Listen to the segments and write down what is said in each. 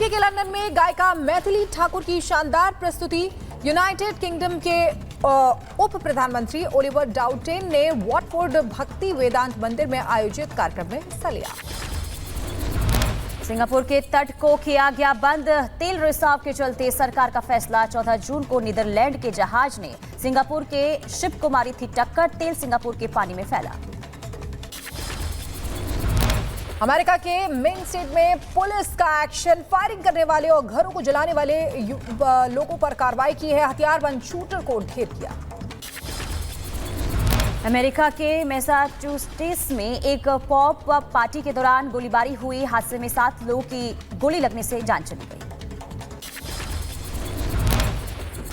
UK के London में गायिका मैथिली ठाकुर की शानदार प्रस्तुति। यूनाइटेड किंगडम के उप प्रधानमंत्री ओलिवर डाउटेन ने वॉटफोर्ड भक्ति वेदांत मंदिर में आयोजित कार्यक्रम में हिस्सा लिया। सिंगापुर के तट को किया गया बंद। तेल रिसाव के चलते सरकार का फैसला। 14 जून को नीदरलैंड के जहाज ने सिंगापुर के शिप को मारी थी टक्कर। तेल सिंगापुर के पानी में फैला। अमेरिका के मेन स्टेट में पुलिस का एक्शन। फायरिंग करने वाले और घरों को जलाने वाले लोगों पर कार्रवाई की है। हथियारबंद शूटर को ढेर किया। अमेरिका के मैसाचुसेट्स में एक पॉप पार्टी के दौरान गोलीबारी हुई। हादसे में 7 लोगों की गोली लगने से जान चली गई।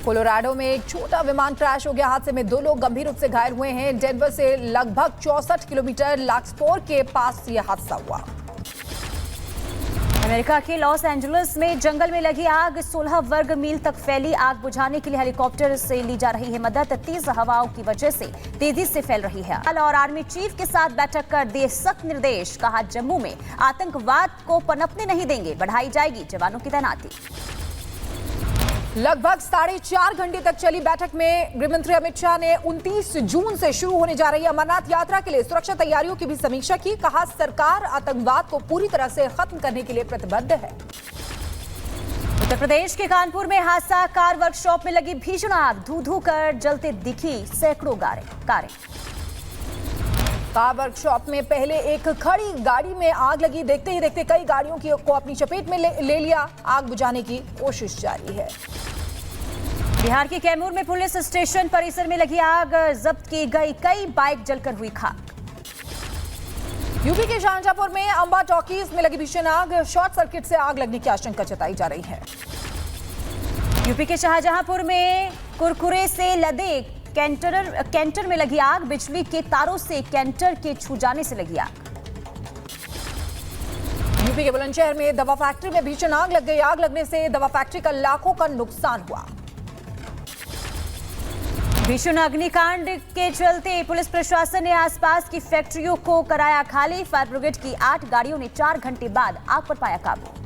कोलोराडो में एक छोटा विमान क्रैश हो गया। हादसे में 2 लोग गंभीर रूप से घायल हुए हैं। डेनवर से लगभग 64 किलोमीटर लाक्सपोर के पास यह हादसा हुआ। अमेरिका के लॉस एंजलिस में जंगल में लगी आग। 16 वर्ग मील तक फैली आग बुझाने के लिए हेलीकॉप्टर से ली जा रही है मदद। तेज हवाओं की वजह से तेजी से फैल रही है। और आर्मी चीफ के साथ बैठक कर दिए सख्त निर्देश। कहा जम्मू में आतंकवाद को पनपने नहीं देंगे। बढ़ाई जाएगी जवानों की तैनाती। लगभग 4.5 घंटे तक चली बैठक में गृहमंत्री अमित शाह ने 29 जून से शुरू होने जा रही अमरनाथ यात्रा के लिए सुरक्षा तैयारियों की भी समीक्षा की। कहा सरकार आतंकवाद को पूरी तरह से खत्म करने के लिए प्रतिबद्ध है। उत्तर प्रदेश के कानपुर में हादसा। कार वर्कशॉप में लगी भीषण आग। धू धू कर जलते दिखी सैकड़ों कारें। कार वर्कशॉप में पहले एक खड़ी गाड़ी में आग लगी। देखते ही देखते कई गाड़ियों को अपनी चपेट में ले लिया। आग बुझाने की कोशिश जारी है। बिहार के कैमूर में पुलिस स्टेशन परिसर में लगी आग। जब्त की गई कई बाइक जलकर हुई खाक। यूपी के शाहजहांपुर में अंबा टॉकीज में लगी भीषण आग। शॉर्ट सर्किट से आग लगने की आशंका जताई जा रही है। यूपी के शाहजहांपुर में कुरकुरे से लदे कैंटर में लगी आग। बिजली के तारों से कैंटर के छू जाने से लगी आग। यूपी के बुलंदशहर में दवा फैक्ट्री में भीषण आग लग गई। आग लगने से दवा फैक्ट्री का लाखों का नुकसान हुआ। भीषण अग्निकांड के चलते पुलिस प्रशासन ने आसपास की फैक्ट्रियों को कराया खाली। फायर ब्रिगेड की 8 गाड़ियों ने 4 घंटे बाद आग पर पाया काबू।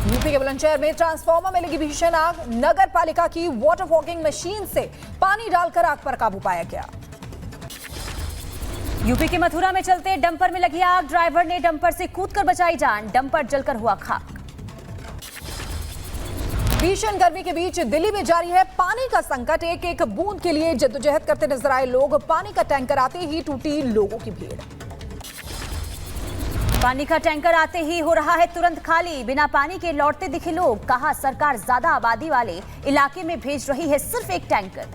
यूपी के बुलंदशहर में ट्रांसफार्मर में लगी भीषण आग। नगर पालिका की वाटर फॉगिंग मशीन से पानी डालकर आग पर काबू पाया गया। यूपी के मथुरा में चलते डंपर में लगी आग। ड्राइवर ने डंपर से कूदकर बचाई जान। डंपर जलकर हुआ खाक। भीषण गर्मी के बीच दिल्ली में जारी है पानी का संकट। एक एक बूंद के लिए जद्दोजहद करते नजर आए लोग। पानी का टैंकर आते ही टूटी लोगों की भीड़। पानी का टैंकर आते ही हो रहा है तुरंत खाली। बिना पानी के लौटते दिखे लोग। कहा सरकार ज्यादा आबादी वाले इलाके में भेज रही है सिर्फ एक टैंकर।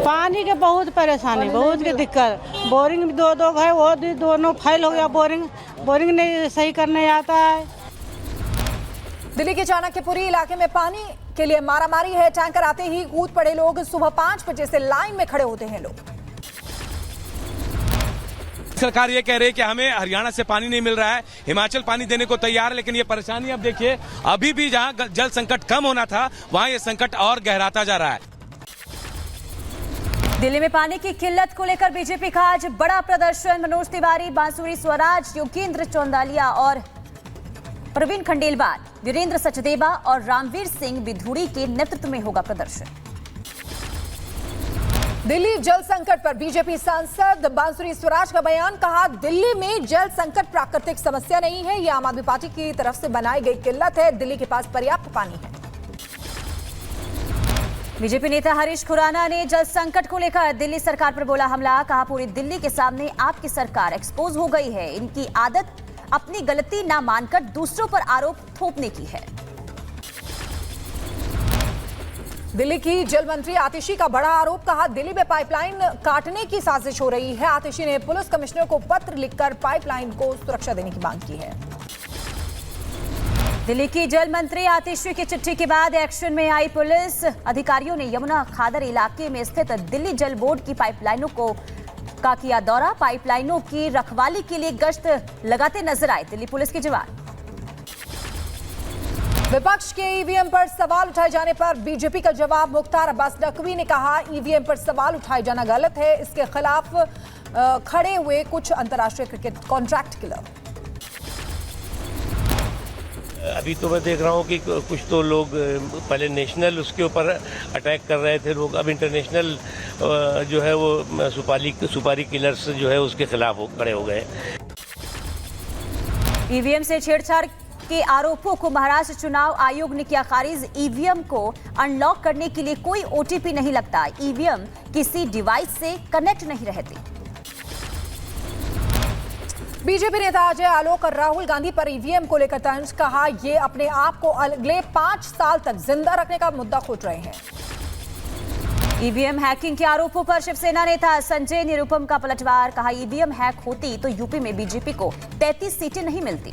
पानी के बहुत परेशानी, बहुत की दिक्कत। बोरिंग भी 2 है, वो भी दोनों फेल हो गया। बोरिंग नहीं सही करने आता है। दिल्ली के चाणक्यपुरी इलाके में पानी के लिए मारामारी है। टैंकर आते ही कूद पड़े लोग। सुबह 5 बजे से लाइन में खड़े होते हैं लोग। सरकार ये कह रही है कि हमें हरियाणा से पानी नहीं मिल रहा है। हिमाचल पानी देने को तैयार है, लेकिन ये परेशानी अब देखिए, अभी भी जहां जल संकट कम होना था वहां ये संकट और गहराता जा रहा है। दिल्ली में पानी की किल्लत को लेकर बीजेपी का आज बड़ा प्रदर्शन। मनोज तिवारी, बांसुरी स्वराज, योगेंद्र चौंदालिया और प्रवीण खंडेलवाल, वीरेंद्र सचदेवा और रामवीर सिंह बिधूड़ी के नेतृत्व में होगा प्रदर्शन। दिल्ली जल संकट पर बीजेपी सांसद बांसुरी स्वराज का बयान। कहा दिल्ली में जल संकट प्राकृतिक समस्या नहीं है, यह आम आदमी पार्टी की तरफ से बनाई गई किल्लत है। दिल्ली के पास पर्याप्त पानी है। बीजेपी नेता हरीश खुराना ने जल संकट को लेकर दिल्ली सरकार पर बोला हमला। कहा पूरी दिल्ली के सामने आपकी सरकार एक्सपोज हो गई है। इनकी आदत अपनी गलती ना मानकर दूसरों पर आरोप थोपने की है। दिल्ली की जल मंत्री आतिशी का बड़ा आरोप। कहा दिल्ली में पाइपलाइन काटने की साजिश हो रही है। आतिशी ने पुलिस कमिश्नर को पत्र लिखकर पाइपलाइन को सुरक्षा देने की मांग की है। दिल्ली की जल मंत्री आतिशी की चिट्ठी के बाद एक्शन में आई पुलिस। अधिकारियों ने यमुना खादर इलाके में स्थित दिल्ली जल बोर्ड की पाइपलाइनों का किया दौरा। पाइपलाइनों की रखवाली के लिए गश्त लगाते नजर आए दिल्ली पुलिस के जवान। विपक्ष के ईवीएम पर सवाल उठाए जाने पर बीजेपी का जवाब। मुख्तार अब्बास नकवी ने कहा ईवीएम पर सवाल उठाए जाना गलत है। इसके खिलाफ खड़े हुए कुछ अंतर्राष्ट्रीय क्रिकेट कॉन्ट्रैक्ट क्लब। अभी तो मैं देख रहा हूँ कि कुछ तो लोग पहले नेशनल उसके ऊपर अटैक कर रहे थे लोग, अब इंटरनेशनल जो है वो सुपारी किलर्स जो है उसके खिलाफ खड़े हो गए। ईवीएम से छेड़छाड़ के आरोपों को महाराष्ट्र चुनाव आयोग ने किया खारिज। ईवीएम को अनलॉक करने के लिए कोई ओटीपी नहीं लगता। ईवीएम किसी डिवाइस से कनेक्ट नहीं रहती। बीजेपी नेता अजय आलोक और राहुल गांधी पर ईवीएम को लेकर तंज, कहा ये अपने आप को अगले 5 साल तक जिंदा रखने का मुद्दा खोज रहे हैं। ईवीएम हैकिंग के आरोपों पर शिवसेना नेता संजय निरुपम का पलटवार, कहा ईवीएम हैक होती तो यूपी में बीजेपी को 33 सीटें नहीं मिलती।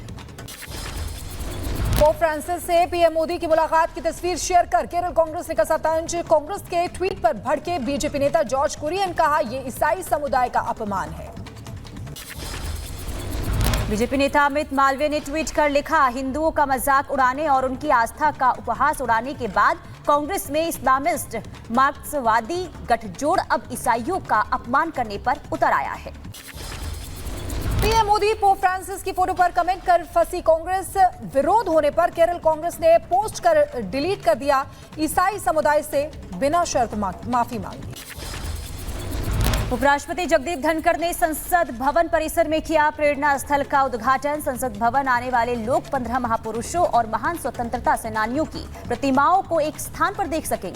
पोप फ्रांसिस से पीएम मोदी की मुलाकात की तस्वीर शेयर कर केरल कांग्रेस ने कसा तंज। कांग्रेस के ट्वीट पर भड़के बीजेपी नेता जॉर्ज कुरियन, कहा यह ईसाई समुदाय का अपमान है। बीजेपी नेता अमित मालवीय ने ट्वीट कर लिखा, हिंदुओं का मजाक उड़ाने और उनकी आस्था का उपहास उड़ाने के बाद कांग्रेस में इस्लामिस्ट मार्क्सवादी गठजोड़ अब ईसाइयों का अपमान करने पर उतर आया है। पीएम मोदी पोप फ्रांसिस की फोटो पर कमेंट कर फंसी कांग्रेस। विरोध होने पर केरल कांग्रेस ने पोस्ट कर डिलीट कर दिया। ईसाई समुदाय से बिना शर्त माफी मांगी। उपराष्ट्रपति जगदीप धनखड़ ने संसद भवन परिसर में किया प्रेरणा स्थल का उद्घाटन। संसद भवन आने वाले लोग 15 महापुरुषों और महान स्वतंत्रता सेनानियों की प्रतिमाओं को एक स्थान पर देख सकेंगे।